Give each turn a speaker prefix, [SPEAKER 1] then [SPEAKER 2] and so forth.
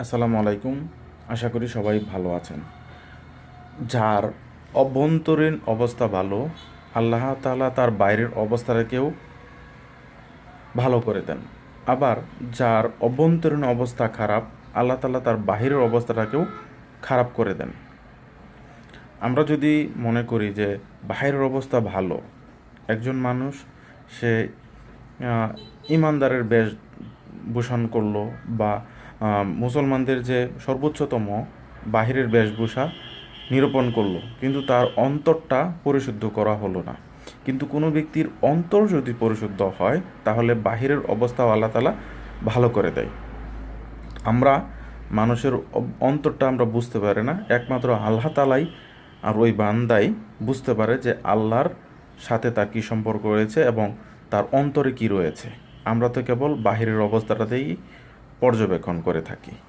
[SPEAKER 1] আসসালামু আলাইকুম। আশা করি সবাই ভালো আছেন। যার অভ্যন্তরীণ অবস্থা ভালো, আল্লাহ তাআলা তার বাইরের অবস্থাটাকেও ভালো করে দেন। আবার যার অভ্যন্তরীণ অবস্থা খারাপ, আল্লাহ তাআলা তার বাহিরের অবস্থাটাকেও খারাপ করে দেন। আমরা যদি মনে করি যে বাহিরের অবস্থা ভালো, একজন মানুষ সে ইমানদারের বেশভূষণ করলো বা মুসলমানদের যে সর্বোচ্চতম বাহিরের বেশভূষা নিরূপণ করলো, কিন্তু তার অন্তরটা পরিশুদ্ধ করা হলো না। কিন্তু কোনো ব্যক্তির অন্তর যদি পরিশুদ্ধ হয়, তাহলে বাহিরের অবস্থাও আল্লাহ তাআলা ভালো করে দেয়। আমরা মানুষের অন্তরটা আমরা বুঝতে পারি না, একমাত্র আল্লাহ তাআলাই আর ওই বান্দাই বুঝতে পারে যে আল্লাহর সাথে তার কী সম্পর্ক রয়েছে এবং তার অন্তরে কী রয়েছে। আমরা তো কেবল বাহিরের অবস্থাটাতেই পর্যবেক্ষণ করে থাকি।